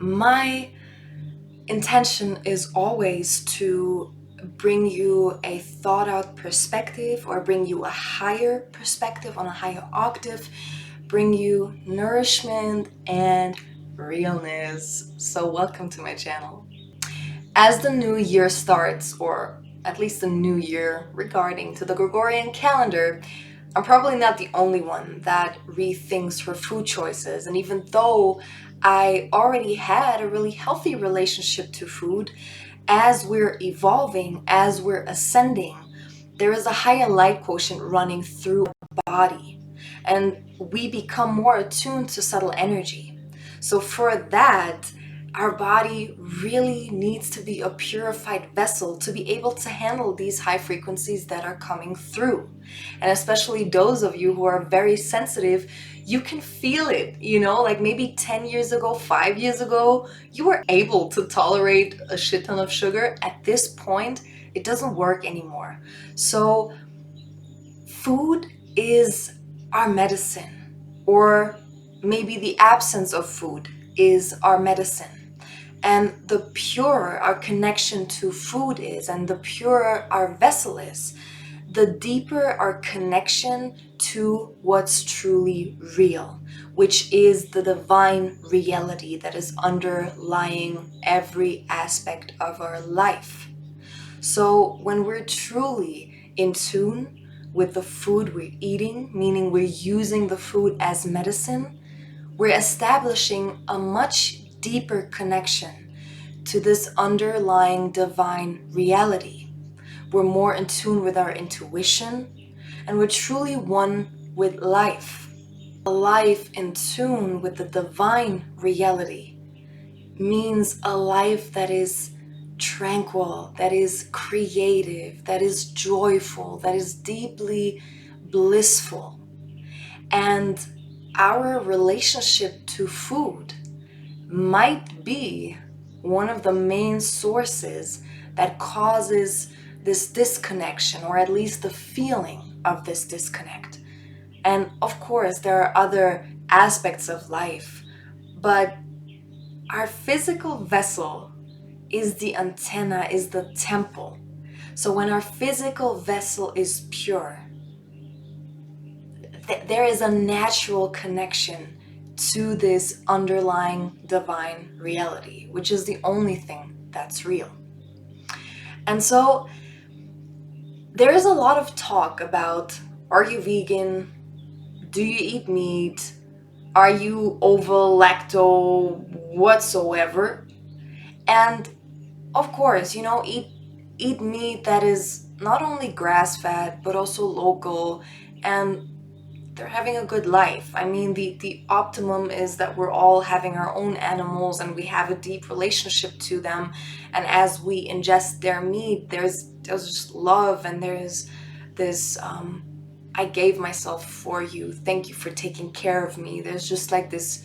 my intention is always to bring you a thought out perspective, or bring you a higher perspective on a higher octave, bring you nourishment and realness. So welcome to my channel. As the new year starts, or at least the new year regarding to the Gregorian calendar, I'm probably not the only one that rethinks her food choices. And even though I already had a really healthy relationship to food, as we're evolving, as we're ascending, there is a higher light quotient running through our body, and we become more attuned to subtle energy. So for that, our body really needs to be a purified vessel to be able to handle these high frequencies that are coming through. And especially those of you who are very sensitive, you can feel it, like maybe 10 years ago, 5 years ago, you were able to tolerate a shit ton of sugar. At this point, it doesn't work anymore. So food is our medicine, or maybe the absence of food is our medicine. And the purer our connection to food is, and the purer our vessel is, the deeper our connection to what's truly real, which is the divine reality that is underlying every aspect of our life. So when we're truly in tune with the food we're eating, meaning we're using the food as medicine, we're establishing a much deeper connection to this underlying divine reality. We're more in tune with our intuition, and we're truly one with life. A life in tune with the divine reality means a life that is tranquil, that is creative, that is joyful, that is deeply blissful. And our relationship to food might be one of the main sources that causes this disconnection, or at least the feeling of this disconnect. And of course, there are other aspects of life, but our physical vessel is the antenna, is the temple. So when our physical vessel is pure, there is a natural connection to this underlying divine reality, which is the only thing that's real. And so there is a lot of talk about, are you vegan? Do you eat meat? Are you ovo, lacto, whatsoever? And of course, eat meat that is not only grass-fed, but also local, and they're having a good life. I mean, the optimum is that we're all having our own animals and we have a deep relationship to them. And as we ingest their meat, there's just love, and there's this, I gave myself for you. Thank you for taking care of me. There's just like this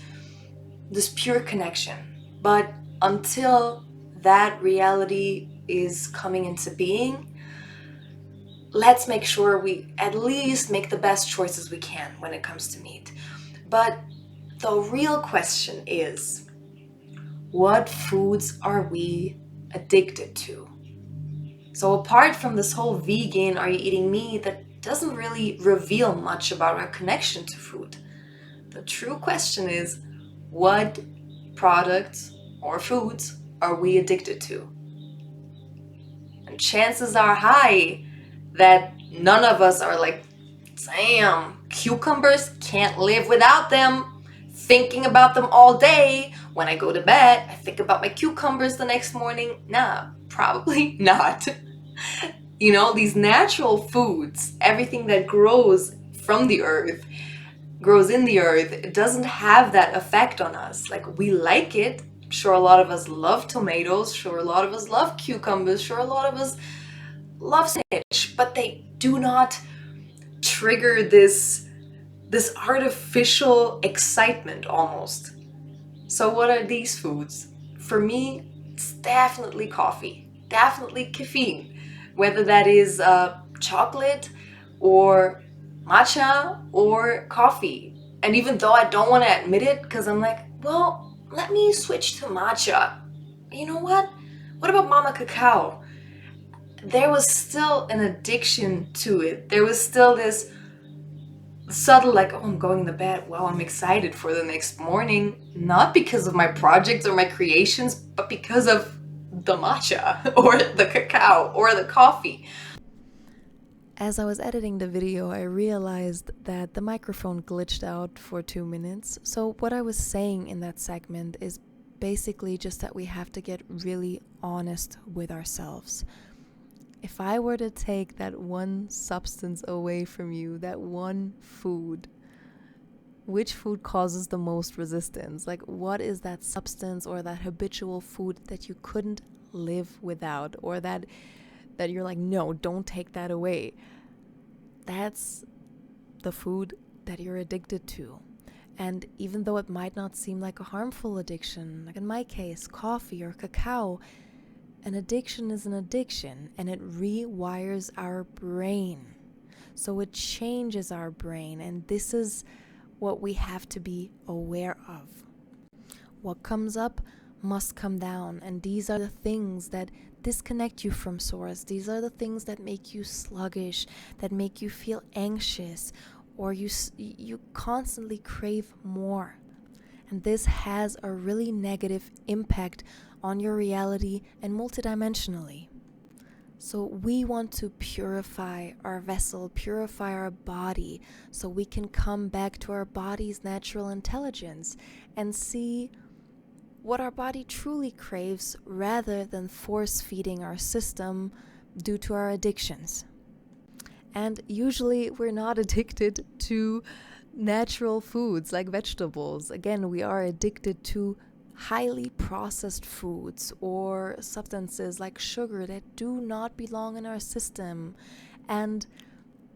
pure connection. But until that reality is coming into being, let's make sure we at least make the best choices we can when it comes to meat. But the real question is, what foods are we addicted to? So apart from this whole vegan, are you eating meat, that doesn't really reveal much about our connection to food. The true question is, what products or foods are we addicted to? And chances are high that none of us are like, damn, cucumbers, can't live without them. Thinking about them all day. When I go to bed, I think about my cucumbers the next morning. Nah, probably not. These natural foods, everything that grows from the earth, grows in the earth, it doesn't have that effect on us. Like, we like it. Sure, a lot of us love tomatoes. Sure, a lot of us love cucumbers. Sure, a lot of us love spinach, but they do not trigger this artificial excitement almost. So what are these foods? For me, it's definitely coffee, definitely caffeine, whether that is chocolate or matcha or coffee. And even though I don't want to admit it, because I'm like, well, let me switch to matcha. You know what? What about mama cacao? There was still an addiction to it. There was still this subtle, like, oh, I'm going to bed. Wow, I'm excited for the next morning. Not because of my projects or my creations, but because of the matcha or the cacao or the coffee. As I was editing the video, I realized that the microphone glitched out for 2 minutes. So what I was saying in that segment is basically just that we have to get really honest with ourselves. If I were to take that one substance away from you, that one food, which food causes the most resistance? Like, what is that substance or that habitual food that you couldn't live without, or that you're like, no, don't take that away? That's the food that you're addicted to. And even though it might not seem like a harmful addiction, like in my case, coffee or cacao, an addiction is an addiction, and it rewires our brain. So it changes our brain, and this is what we have to be aware of. What comes up must come down, and these are the things that disconnect you from source. These are the things that make you sluggish, that make you feel anxious, or you constantly crave more. And this has a really negative impact on your reality and multidimensionally. So we want to purify our vessel, purify our body, so we can come back to our body's natural intelligence and see what our body truly craves, rather than force feeding our system due to our addictions. And usually we're not addicted to natural foods like vegetables. Again, we are addicted to highly processed foods or substances like sugar that do not belong in our system. And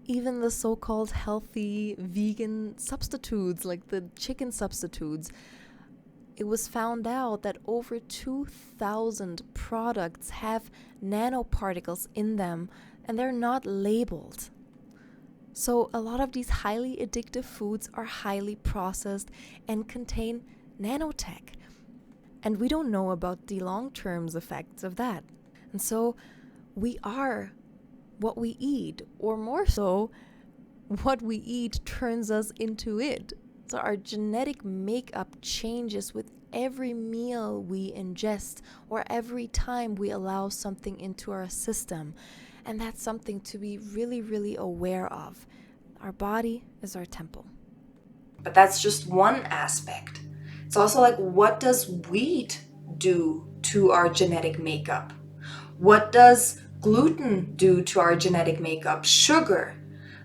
even the so-called healthy vegan substitutes, like the chicken substitutes, it was found out that over 2,000 products have nanoparticles in them, and they're not labeled. So a lot of these highly addictive foods are highly processed and contain nanotech. And we don't know about the long-term effects of that. And so we are what we eat, or more so, what we eat turns us into it. So our genetic makeup changes with every meal we ingest, or every time we allow something into our system. And that's something to be really, really aware of. Our body is our temple. But that's just one aspect. It's also like, what does wheat do to our genetic makeup? What does gluten do to our genetic makeup? Sugar,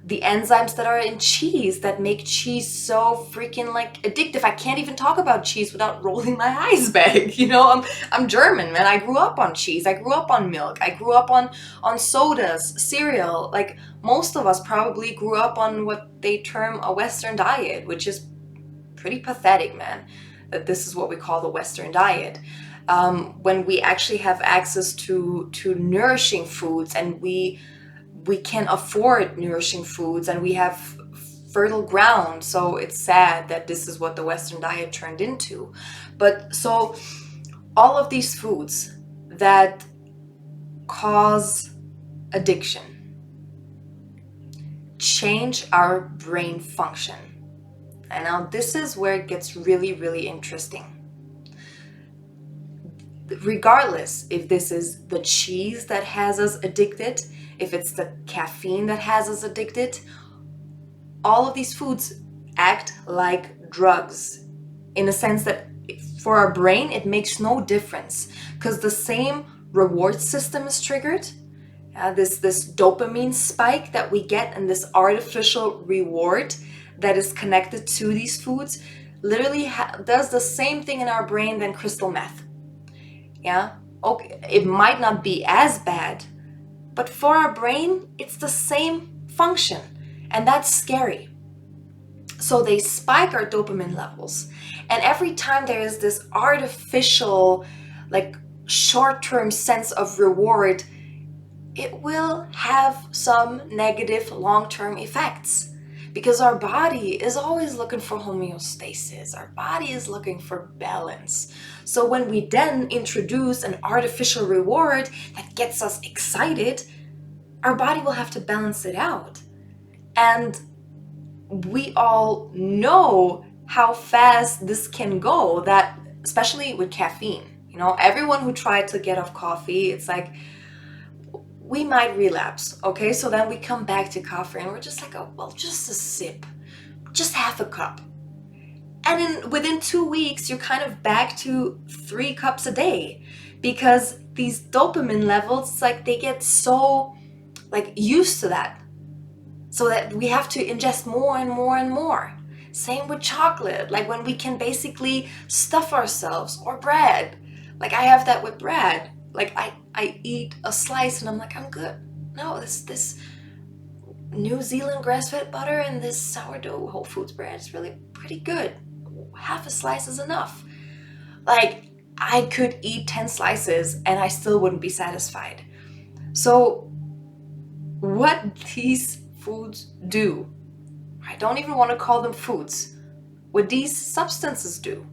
the enzymes that are in cheese that make cheese so freaking like addictive. I can't even talk about cheese without rolling my eyes back. You know, I'm German, man. I grew up on cheese. I grew up on milk. I grew up on sodas, cereal. Like most of us probably grew up on what they term a Western diet, which is pretty pathetic, man, that this is what we call the Western diet. When we actually have access to nourishing foods, and we can afford nourishing foods, and we have fertile ground. So it's sad that this is what the Western diet turned into. But so all of these foods that cause addiction change our brain function. And now this is where it gets really, really interesting. Regardless if this is the cheese that has us addicted, if it's the caffeine that has us addicted, all of these foods act like drugs, in a sense that for our brain it makes no difference, because the same reward system is triggered. This dopamine spike that we get, and this artificial reward that is connected to these foods literally does the same thing in our brain than crystal meth. Yeah, okay, it might not be as bad, but for our brain it's the same function, and that's scary. So they spike our dopamine levels, and every time there is this artificial, like, short-term sense of reward, it will have some negative long-term effects, because our body is always looking for homeostasis. Our body is looking for balance. So when we then introduce an artificial reward that gets us excited, our body will have to balance it out. And we all know how fast this can go, that especially with caffeine. Everyone who tried to get off coffee, it's like, we might relapse, okay? So then we come back to coffee and we're just like, oh, well, just a sip, just half a cup. And within 2 weeks, you're kind of back to 3 cups a day, because these dopamine levels, it's like they get so used to that, so that we have to ingest more and more and more. Same with chocolate, like when we can basically stuff ourselves, or bread. Like I have that with bread. Like I eat a slice and I'm like, I'm good. No, this New Zealand grass-fed butter and this sourdough Whole Foods bread is really pretty good. Half a slice is enough. Like I could eat 10 slices and I still wouldn't be satisfied. So what these foods do, I don't even want to call them foods, what these substances do,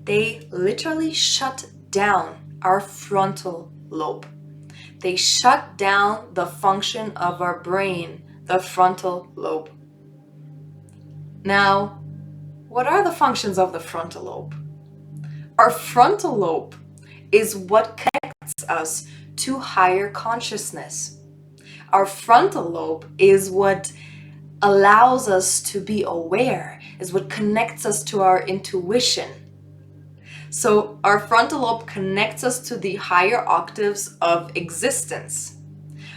they literally shut down our frontal lobe. They shut down the function of our brain, the frontal lobe. Now, what are the functions of the frontal lobe? Our frontal lobe is what connects us to higher consciousness. Our frontal lobe is what allows us to be aware, is what connects us to our intuition. So our frontal lobe connects us to the higher octaves of existence.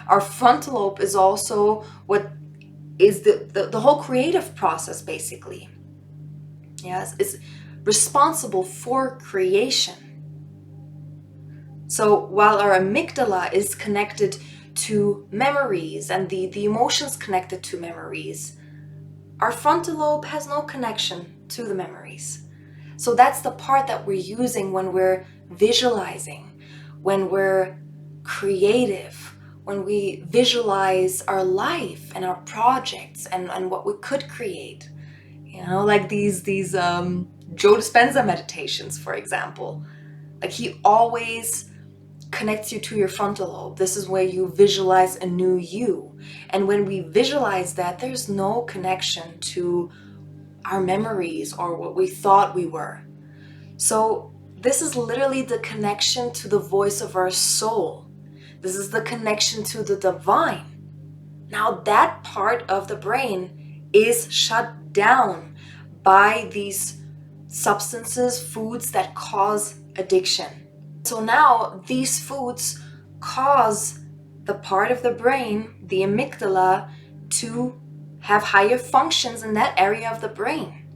Our frontal lobe is also what is the whole creative process, basically. Yes, it's responsible for creation. So while our amygdala is connected to memories and the emotions connected to memories, our frontal lobe has no connection to the memories. So that's the part that we're using when we're visualizing, when we're creative, when we visualize our life and our projects and what we could create. Like these Joe Dispenza meditations, for example. Like he always connects you to your frontal lobe. This is where you visualize a new you. And when we visualize that, there's no connection to our memories or what we thought we were. So this is literally the connection to the voice of our soul. This is the connection to the divine. Now that part of the brain is shut down by these substances, foods that cause addiction. So now these foods cause the part of the brain, the amygdala, to have higher functions in that area of the brain.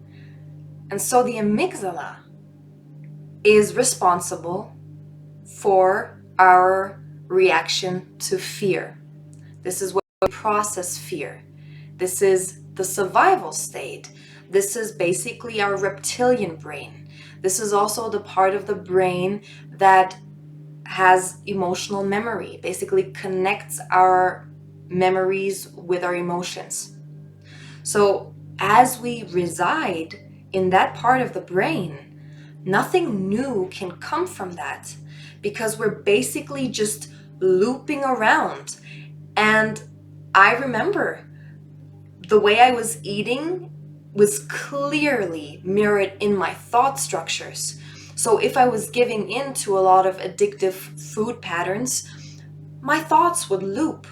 And so the amygdala is responsible for our reaction to fear. This is where we process fear. This is the survival state. This is basically our reptilian brain. This is also the part of the brain that has emotional memory, basically connects our memories with our emotions. So as we reside in that part of the brain, nothing new can come from that, because we're basically just looping around. And I remember the way I was eating was clearly mirrored in my thought structures. So if I was giving in to a lot of addictive food patterns, my thoughts would loop,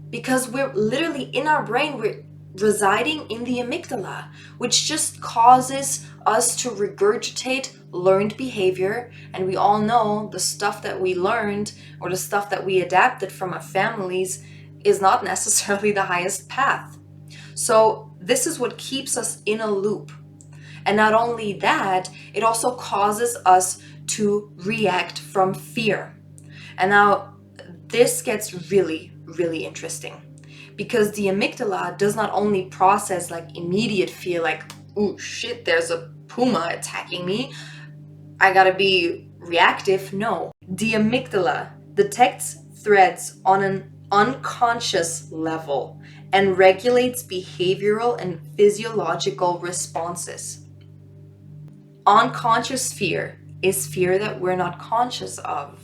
because we're literally in our brain, we're residing in the amygdala, which just causes us to regurgitate learned behavior. And we all know the stuff that we learned or the stuff that we adapted from our families is not necessarily the highest path. So this is what keeps us in a loop. And not only that, it also causes us to react from fear. And now this gets really, really interesting, because the amygdala does not only process like immediate fear, like, oh shit, there's a puma attacking me, I gotta be reactive. No, the amygdala detects threats on an unconscious level and regulates behavioral and physiological responses. Unconscious fear is fear that we're not conscious of.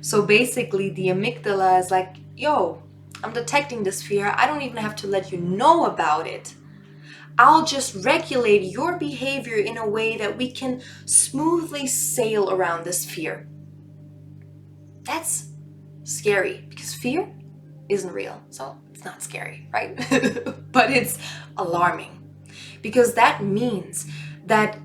So basically, the amygdala is like, yo, I'm detecting this fear. I don't even have to let you know about it. I'll just regulate your behavior in a way that we can smoothly sail around this fear. That's scary because fear isn't real. So it's not scary, right? But it's alarming because that means that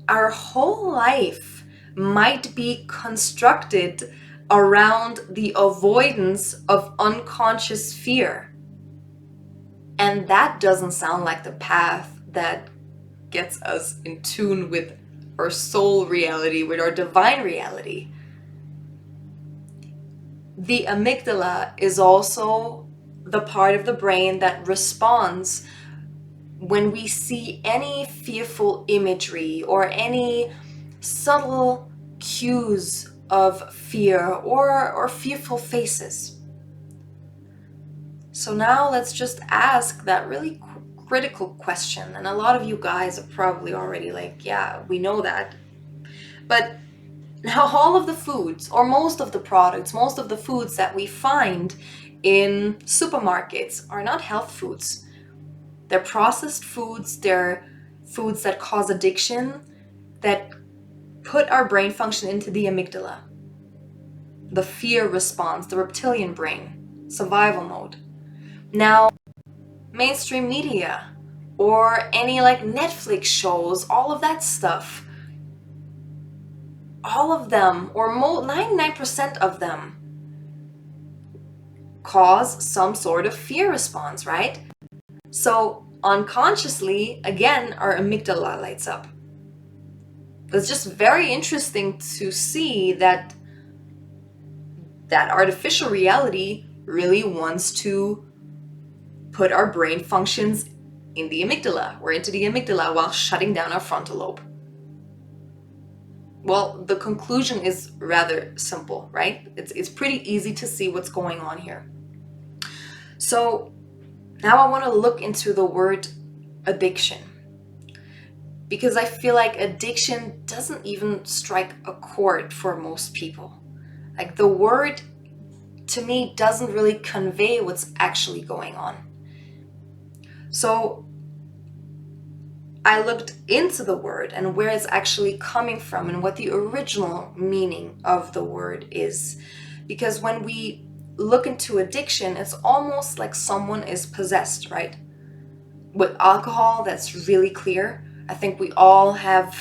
our whole life might be constructed around the avoidance of unconscious fear. And that doesn't sound like the path that gets us in tune with our soul reality, with our divine reality. The amygdala is also the part of the brain that responds when we see any fearful imagery or any subtle cues of fear or fearful faces. So now let's just ask that really critical question. And a lot of you guys are probably already like, yeah, we know that. But now all of the foods, or most of the products, most of the foods that we find in supermarkets are not health foods. They're processed foods, they're foods that cause addiction, that put our brain function into the amygdala, the fear response, the reptilian brain, survival mode. Now, mainstream media or any like Netflix shows, all of that stuff, all of them, or 99% of them, cause some sort of fear response, right? So unconsciously, again, our amygdala lights up. It's just very interesting to see that artificial reality really wants to put our brain functions in the amygdala or into the amygdala while shutting down our frontal lobe. Well, the conclusion is rather simple, right? It's pretty easy to see what's going on here. So now I want to look into the word addiction, because I feel like addiction doesn't even strike a chord for most people. Like the word to me doesn't really convey what's actually going on. So I looked into the word and where it's actually coming from and what the original meaning of the word is. Because when we look into addiction, it's almost like someone is possessed, right? With alcohol, that's really clear. I think we all have,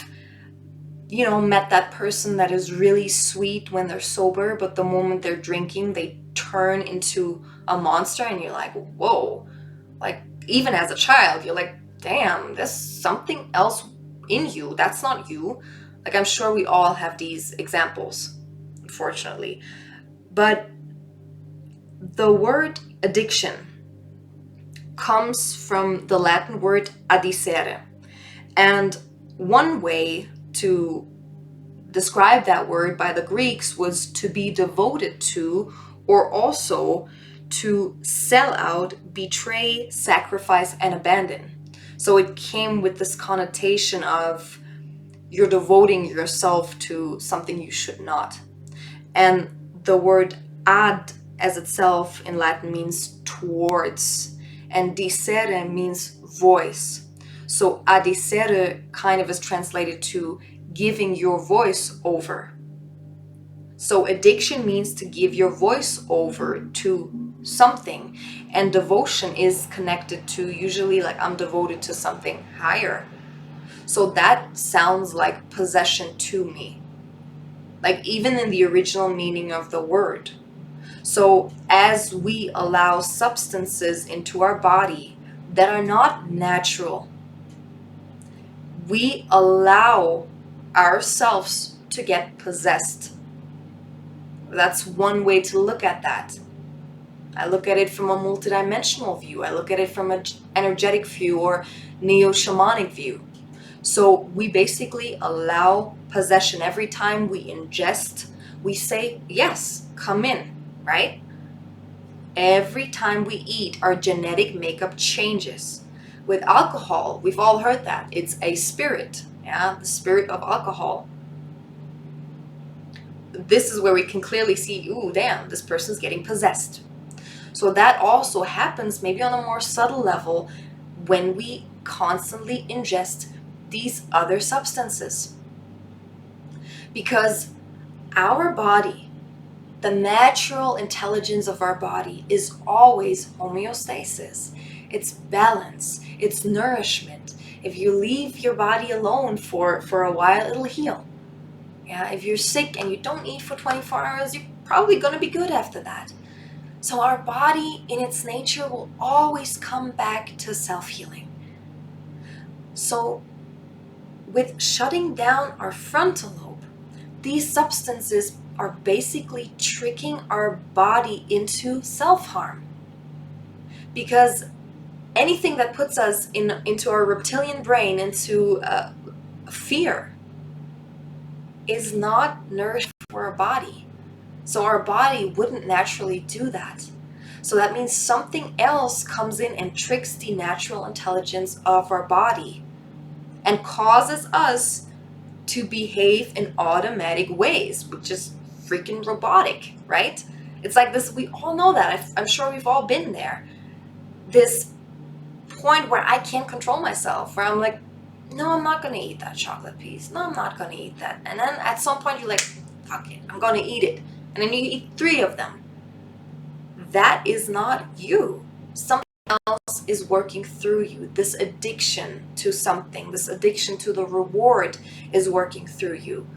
met that person that is really sweet when they're sober, but the moment they're drinking, they turn into a monster and you're like, whoa. Like, even as a child, you're like, damn, there's something else in you. That's not you. Like, I'm sure we all have these examples, unfortunately. But the word addiction comes from the Latin word addicere. And one way to describe that word by the Greeks was to be devoted to, or also to sell out, betray, sacrifice, and abandon. So it came with this connotation of you're devoting yourself to something you should not. And the word ad as itself in Latin means towards, and dicere means voice. So addicere kind of is translated to giving your voice over. So addiction means to give your voice over to something, and devotion is connected to usually like I'm devoted to something higher. So that sounds like possession to me, like even in the original meaning of the word. So as we allow substances into our body that are not natural, we allow ourselves to get possessed. That's one way to look at that. I look at it from a multidimensional view. I look at it from an energetic view or neo-shamanic view. So we basically allow possession. Every time we ingest, we say, yes, come in, right? Every time we eat, our genetic makeup changes. With alcohol, we've all heard that. It's a spirit, yeah, the spirit of alcohol. This is where we can clearly see, ooh, damn, this person's getting possessed. So that also happens maybe on a more subtle level when we constantly ingest these other substances. Because our body, the natural intelligence of our body, is always homeostasis. It's balance, it's nourishment. If you leave your body alone for a while, it'll heal. Yeah, if you're sick and you don't eat for 24 hours, you're probably going to be good after that. So our body in its nature will always come back to self-healing. So with shutting down our frontal lobe, these substances are basically tricking our body into self-harm. Because anything that puts us into our reptilian brain, into fear, is not nourished for our body. So our body wouldn't naturally do that. So that means something else comes in and tricks the natural intelligence of our body and causes us to behave in automatic ways, which is freaking robotic, right? It's like this, we all know that. I'm sure we've all been there. This point where I can't control myself, where I'm like, no, I'm not going to eat that chocolate piece. No, I'm not going to eat that. And then at some point you're like, fuck it, I'm going to eat it. And then you eat 3 of them. That is not you. Something else is working through you. This addiction to something, this addiction to the reward is working through you.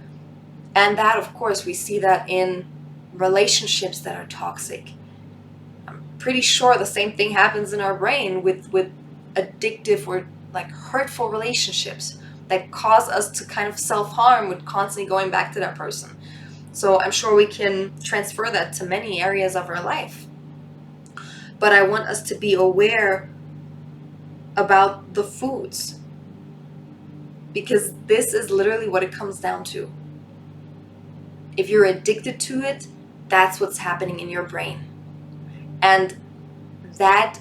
And that, of course, we see that in relationships that are toxic. I'm pretty sure the same thing happens in our brain with addictive or like hurtful relationships that cause us to kind of self-harm with constantly going back to that person. So I'm sure we can transfer that to many areas of our life. But I want us to be aware about the foods, because this is literally what it comes down to. If you're addicted to it, that's what's happening in your brain. And that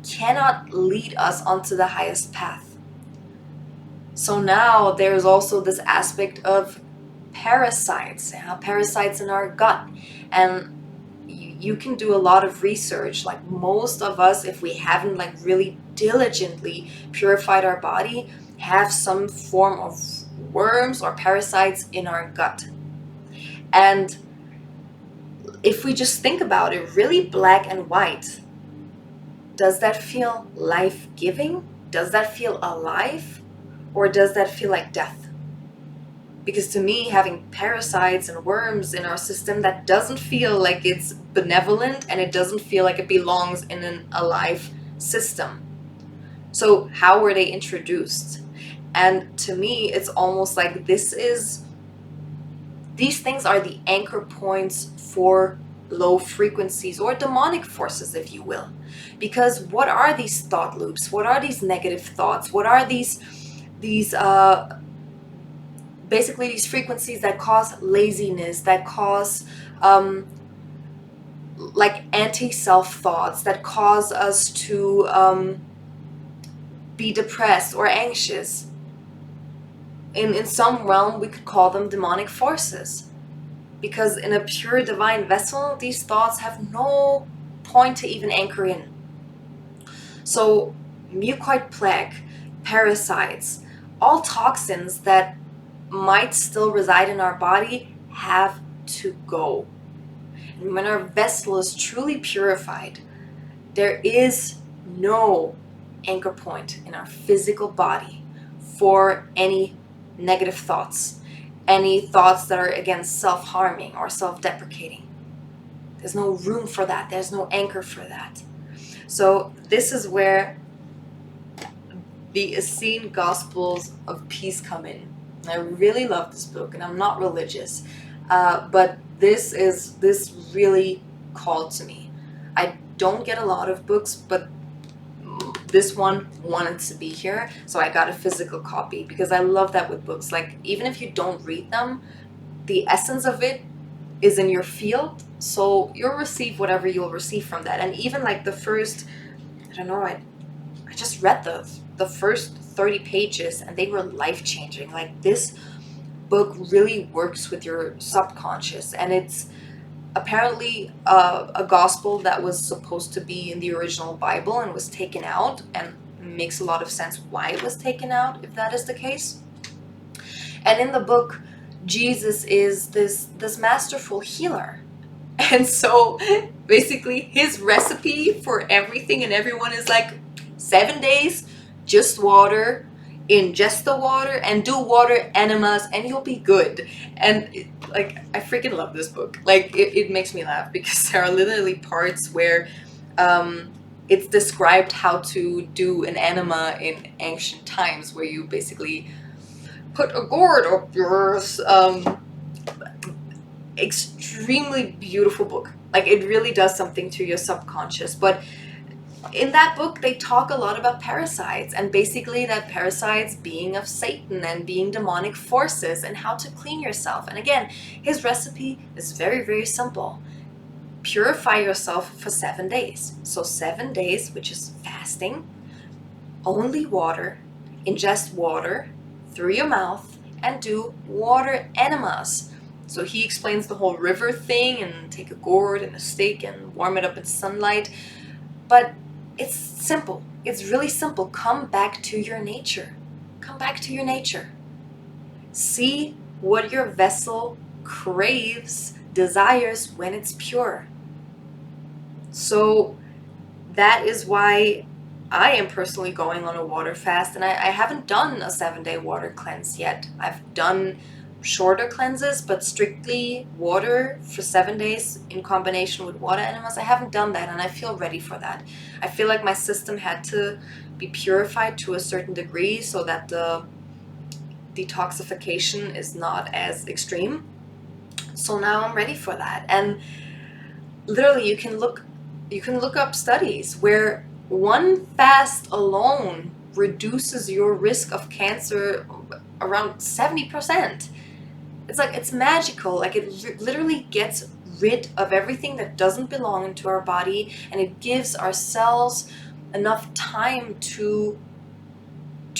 cannot lead us onto the highest path. So now there's also this aspect of parasites, parasites in our gut. And you can do a lot of research. Like most of us, if we haven't like really diligently purified our body, have some form of worms or parasites in our gut. And if we just think about it really black and white, does that feel life-giving? Does that feel alive? Or does that feel like death? Because to me, having parasites and worms in our system, that doesn't feel like it's benevolent, and it doesn't feel like it belongs in an alive system. So how were they introduced? And to me, it's almost like these things are the anchor points for low frequencies or demonic forces, if you will. Because what are these thought loops? What are these negative thoughts? What are these basically these frequencies that cause laziness, that cause like anti-self thoughts, that cause us to be depressed or anxious? In some realm, we could call them demonic forces. Because in a pure divine vessel, these thoughts have no point to even anchor in. So mucoid plaque, parasites, all toxins that might still reside in our body have to go. And when our vessel is truly purified, there is no anchor point in our physical body for any negative thoughts, any thoughts that are, again, self-harming or self-deprecating. There's no room for that. There's no anchor for that. So this is where the Essene Gospels of Peace come in. I really love this book, and I'm not religious, but this really called to me. I don't get a lot of books, but this one wanted to be here, so I got a physical copy, because I love that with books. Like, even if you don't read them, the essence of it is in your field, so you'll receive whatever you'll receive from that. And even like the first, I don't know, I just read the first 30 pages and they were life-changing. Like, this book really works with your subconscious, and it's apparently a gospel that was supposed to be in the original Bible and was taken out, and makes a lot of sense why it was taken out if that is the case. And in the book, Jesus is this masterful healer. And so basically his recipe for everything and everyone is like 7 days, just water, ingest the water, and do water enemas, and you'll be good. And like, I freaking love this book. Like, it makes me laugh because there are literally parts where it's described how to do an enema in ancient times, where you basically put a gourd up yours. Extremely beautiful book. Like, it really does something to your subconscious. But in that book, they talk a lot about parasites, and basically that parasites being of Satan and being demonic forces, and how to clean yourself. And again, his recipe is very, very simple. Purify yourself for 7 days. So 7 days, which is fasting, only water, ingest water through your mouth, and do water enemas. So he explains the whole river thing, and take a gourd and a stick and warm it up in sunlight. But it's simple. It's really simple. Come back to your nature. Come back to your nature. See what your vessel craves, desires when it's pure. So that is why I am personally going on a water fast, and I haven't done a 7-day water cleanse yet. I've done shorter cleanses, but strictly water for 7 days in combination with water enemas. I haven't done that, and I feel ready for that. I feel like my system had to be purified to a certain degree so that the detoxification is not as extreme. So now I'm ready for that. And literally, you can look up studies where one fast alone reduces your risk of cancer around 70%. It's like, it's magical. Like, it literally gets rid of everything that doesn't belong into our body, and it gives our cells enough time to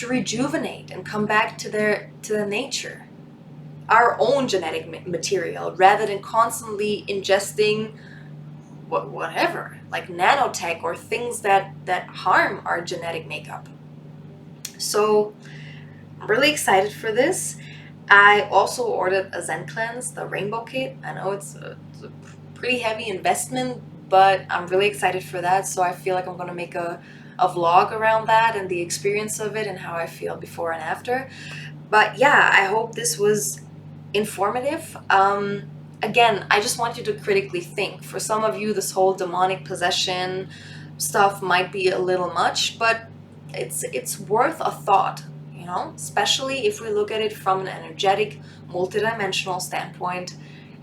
rejuvenate and come back to their nature, our own genetic material, rather than constantly ingesting whatever, like nanotech or things that harm our genetic makeup. So I'm really excited for this. I also ordered a Zen Cleanse, the Rainbow Kit. I know it's a pretty heavy investment, but I'm really excited for that. So I feel like I'm going to make a vlog around that and the experience of it and how I feel before and after. But yeah, I hope this was informative. Again, I just want you to critically think. For some of you, this whole demonic possession stuff might be a little much, but it's worth a thought, you know, especially if we look at it from an energetic, multidimensional standpoint.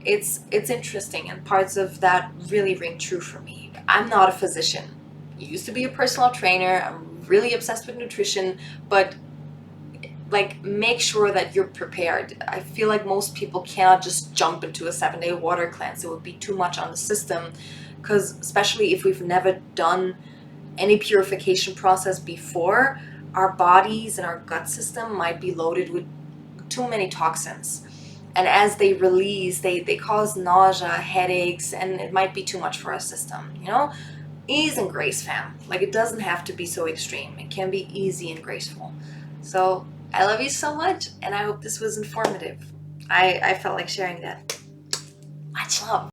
It's interesting, and parts of that really ring true for me. I'm not a physician. I used to be a personal trainer. I'm really obsessed with nutrition, but like, make sure that you're prepared. I feel like most people cannot just jump into a 7-day water cleanse. It would be too much on the system, because especially if we've never done any purification process before, our bodies and our gut system might be loaded with too many toxins. And as they release, they cause nausea, headaches, and it might be too much for our system, you know? Ease and grace, fam. Like, it doesn't have to be so extreme. It can be easy and graceful. So I love you so much, and I hope this was informative. I felt like sharing that. Much love.